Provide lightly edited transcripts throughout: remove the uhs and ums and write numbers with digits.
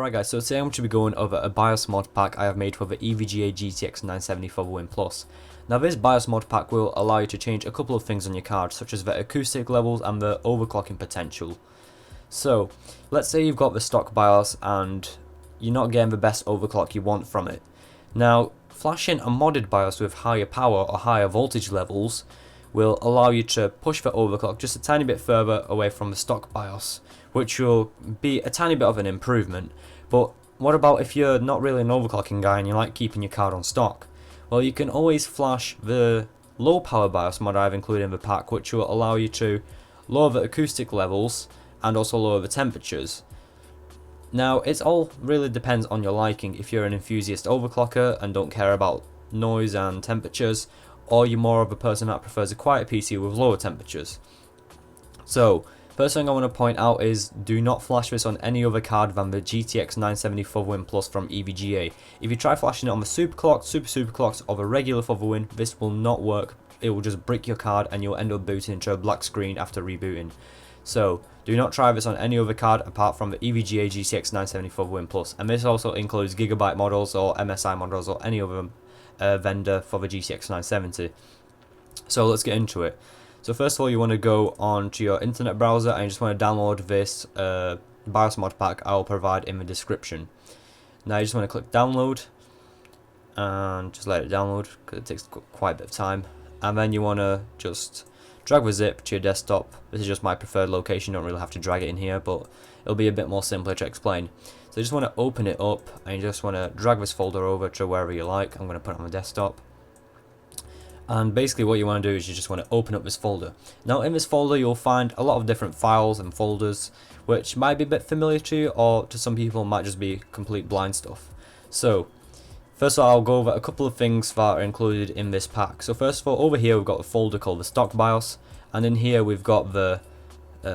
Alright guys, so today I'm going to be going over a BIOS mod pack I have made for the Evga Gtx 970 for the Win Plus. Now this BIOS mod pack will allow you to change a couple of things on your card, such as the acoustic levels and the overclocking potential. So, let's say you've got the stock BIOS and you're not getting the best overclock you want from it. Now, flashing a modded BIOS with higher power or higher voltage levels will allow you to push the overclock just a tiny bit further away from the stock BIOS, which will be a tiny bit of an improvement. But what about if you're not really an overclocking guy and you like keeping your card on stock? Well, you can always flash the low power BIOS mod I've included in the pack, which will allow you to lower the acoustic levels and also lower the temperatures. Now, it all really depends on your liking. If you're an enthusiast overclocker and don't care about noise and temperatures, or you're more of a person that prefers a quiet PC with lower temperatures. So, first thing I want to point out is do not flash this on any other card than the GTX 970 for the Win Plus from EVGA. If you try flashing it on the superclocked, superclocked, or the regular for the Win, this will not work. It will just brick your card and you'll end up booting into a black screen after rebooting. So, do not try this on any other card apart from the EVGA GTX 970 for the Win Plus. And this also includes Gigabyte models or MSI models or any other vendor for the GTX 970. So let's get into it. So first of all, you want to go on to your internet browser and you just want to download this BIOS mod pack I will provide in the description. Now you just want to click download and just let it download because it takes quite a bit of time. And then you want to just drag the zip to your desktop. This is just my preferred location, you don't really have to drag it in here, but it'll be a bit more simpler to explain. So you just want to open it up and you just want to drag this folder over to wherever you like. I'm going to put it on the desktop. And basically what you want to do is you just want to open up this folder. Now in this folder you'll find a lot of different files and folders which might be a bit familiar to you, or to some people might just be complete blind stuff. So first of all, I'll go over a couple of things that are included in this pack. So first of all, over here we've got a folder called the stock BIOS, and in here we've got the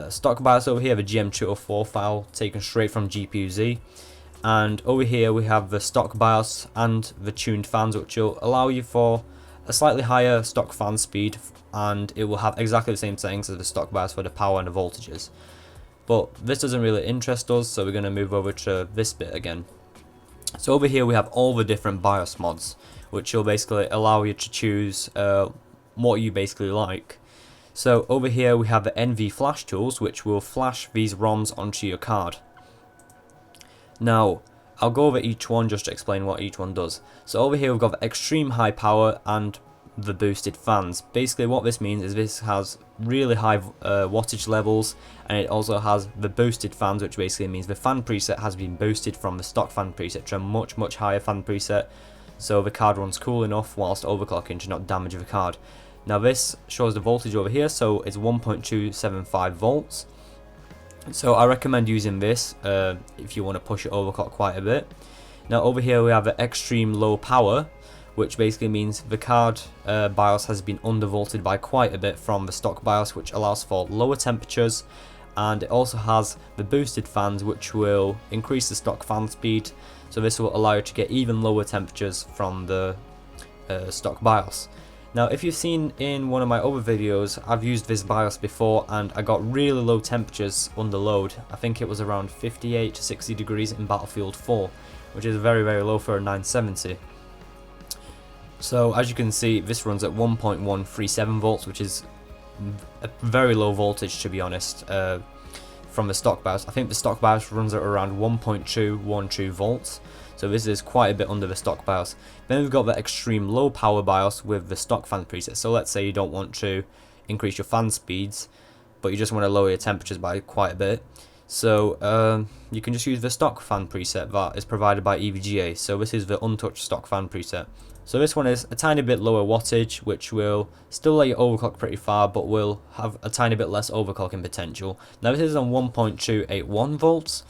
stock BIOS over here, the GM204 file taken straight from GPU-Z, and over here we have the stock BIOS and the tuned fans, which will allow you for a slightly higher stock fan speed, and it will have exactly the same settings as the stock BIOS for the power and the voltages. But this doesn't really interest us, so we're going to move over to this bit again. So over here we have all the different BIOS mods, which will basically allow you to choose what you basically like. So over here we have the NV flash tools, which will flash these ROMs onto your card. Now I'll go over each one just to explain what each one does. So over here we've got the extreme high power and the boosted fans. Basically what this means is this has really high wattage levels, and it also has the boosted fans, which basically means the fan preset has been boosted from the stock fan preset to a much higher fan preset, so the card runs cool enough whilst overclocking to not damage the card. Now this shows the voltage over here, so it's 1.275 volts. So I recommend using this if you want to push it overclock quite a bit. Now over here we have the extreme low power, which basically means the card BIOS has been undervolted by quite a bit from the stock BIOS, which allows for lower temperatures, and it also has the boosted fans, which will increase the stock fan speed, so this will allow you to get even lower temperatures from the stock BIOS. Now if you've seen in one of my other videos, I've used this BIOS before and I got really low temperatures under load. I think it was around 58 to 60 degrees in Battlefield 4, which is very low for a 970. So as you can see, this runs at 1.137 volts, which is a very low voltage, to be honest, from the stock BIOS. I think the stock BIOS runs at around 1.212 volts, so this is quite a bit under the stock BIOS. Then we've got the extreme low power BIOS with the stock fan preset. So let's say you don't want to increase your fan speeds, but you just want to lower your temperatures by quite a bit. So you can just use the stock fan preset that is provided by EVGA. So this is the untouched stock fan preset. So this one is a tiny bit lower wattage, which will still let you overclock pretty far, but will have a tiny bit less overclocking potential. Now this is on 1.281 volts.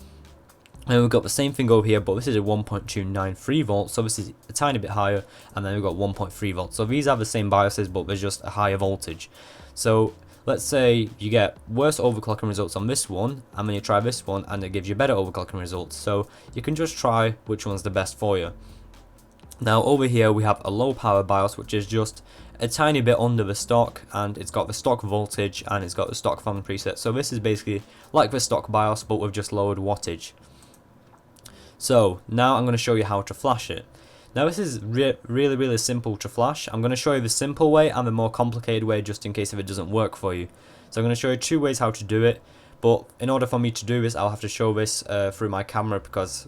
And we've got the same thing over here, but this is a 1.293 volts, so this is a tiny bit higher, and then we've got 1.3 volts. So these have the same BIOSes, but there's just a higher voltage. So let's say you get worse overclocking results on this one, and then you try this one, and it gives you better overclocking results. So you can just try which one's the best for you. Now over here we have a low power BIOS, which is just a tiny bit under the stock, and it's got the stock voltage and it's got the stock fan preset. So this is basically like the stock BIOS, but with just lowered wattage. So now I'm going to show you how to flash it. Now this is really simple to flash. I'm going to show you the simple way and the more complicated way, just in case if it doesn't work for you. So I'm going to show you two ways how to do it, but in order for me to do this I'll have to show this through my camera, because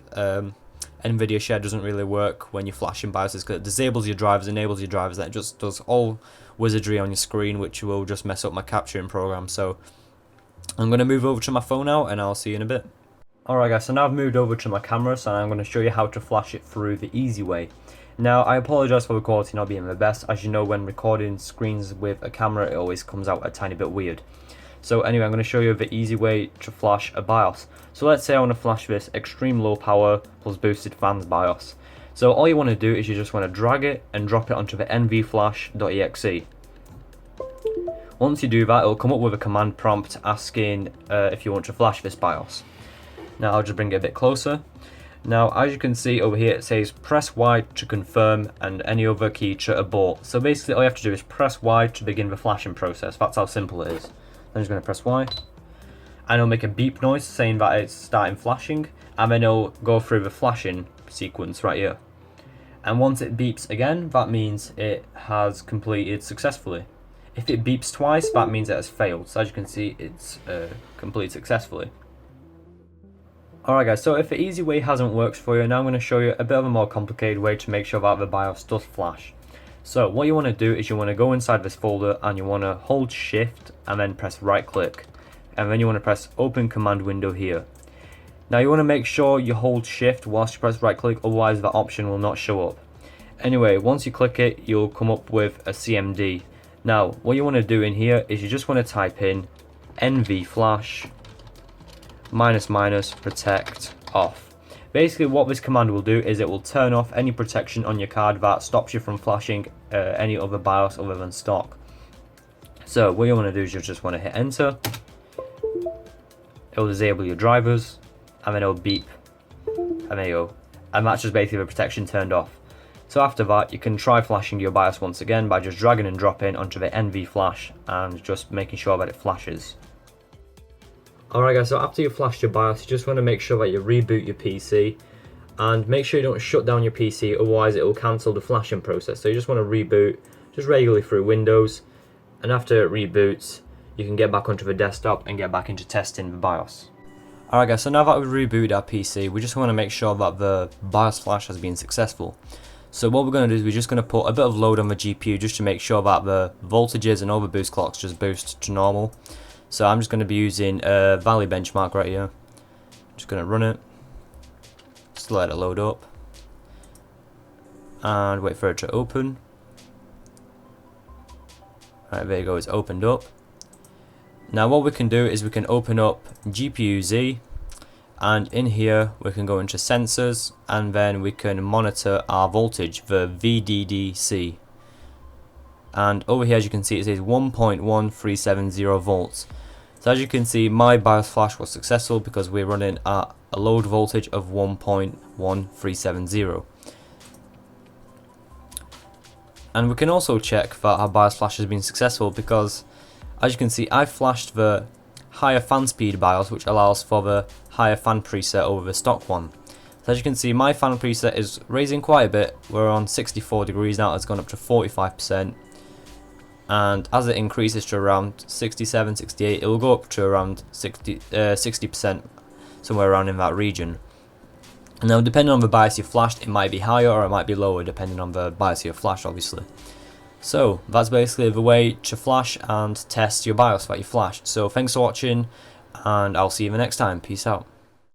Nvidia Share doesn't really work when you're flashing BIOSes, because it disables your drivers, enables your drivers, and it just does all wizardry on your screen, which will just mess up my capturing program. So I'm going to move over to my phone now and I'll see you in a bit. Alright guys, so now I've moved over to my camera, so I'm going to show you how to flash it through the easy way. Now I apologise for the quality not being the best. As you know, when recording screens with a camera it always comes out a tiny bit weird. So anyway, I'm going to show you the easy way to flash a BIOS. So let's say I want to flash this extreme low power plus boosted fans BIOS. So all you want to do is you just want to drag it and drop it onto the nvflash.exe. Once you do that, it'll come up with a command prompt asking if you want to flash this BIOS. Now I'll just bring it a bit closer. Now as you can see over here, it says press Y to confirm and any other key to abort. So basically all you have to do is press Y to begin the flashing process. That's how simple it is. I'm just going to press Y, and it'll make a beep noise saying that it's starting flashing, and then it'll go through the flashing sequence right here. And once it beeps again, that means it has completed successfully. If it beeps twice, that means it has failed. So as you can see, it's completed successfully. Alright guys, so if the easy way hasn't worked for you, now I'm going to show you a bit of a more complicated way to make sure that the BIOS does flash. So what you want to do is you want to go inside this folder and you want to hold shift and then press right click, and then you want to press open command window here. Now you want to make sure you hold shift whilst you press right click, otherwise that option will not show up. Anyway, once you click it, you'll come up with a CMD. Now what you want to do in here is you just want to type in nvflash -- protect off. Basically what this command will do is it will turn off any protection on your card that stops you from flashing any other BIOS other than stock. So what you want to do is you just want to hit enter. It will disable your drivers, and then it will beep, and there you go. And that's just basically the protection turned off. So after that you can try flashing your BIOS once again by just dragging and dropping onto the NV flash and just making sure that it flashes. Alright guys, so after you flashed your BIOS, you just want to make sure that you reboot your PC, and make sure you don't shut down your PC, otherwise it will cancel the flashing process. So you just want to reboot just regularly through Windows, and after it reboots you can get back onto the desktop and get back into testing the BIOS. Alright guys, so now that we've rebooted our PC, we just want to make sure that the BIOS flash has been successful. So what we're going to do is we're just going to put a bit of load on the GPU just to make sure that the voltages and all the boost clocks just boost to normal. So I'm just going to be using a Valley benchmark right here. Just going to run it, just let it load up, and wait for it to open. Alright, there you go, it's opened up. Now what we can do is we can open up GPU Z, and in here we can go into sensors, and then we can monitor our voltage, the VDDC. And over here, as you can see, it says 1.1370 volts. So as you can see, my BIOS flash was successful because we're running at a load voltage of 1.1370. And we can also check that our BIOS flash has been successful because, as you can see, I flashed the higher fan speed BIOS, which allows for the higher fan preset over the stock one. So as you can see, my fan preset is raising quite a bit. We're on 64 degrees now, it's gone up to 45%. And as it increases to around 67, 68, it will go up to around 60%, somewhere around in that region. And now depending on the BIOS you flashed, it might be higher or it might be lower depending on the BIOS you flashed, obviously. So that's basically the way to flash and test your BIOS that you flashed. So thanks for watching, and I'll see you the next time. Peace out.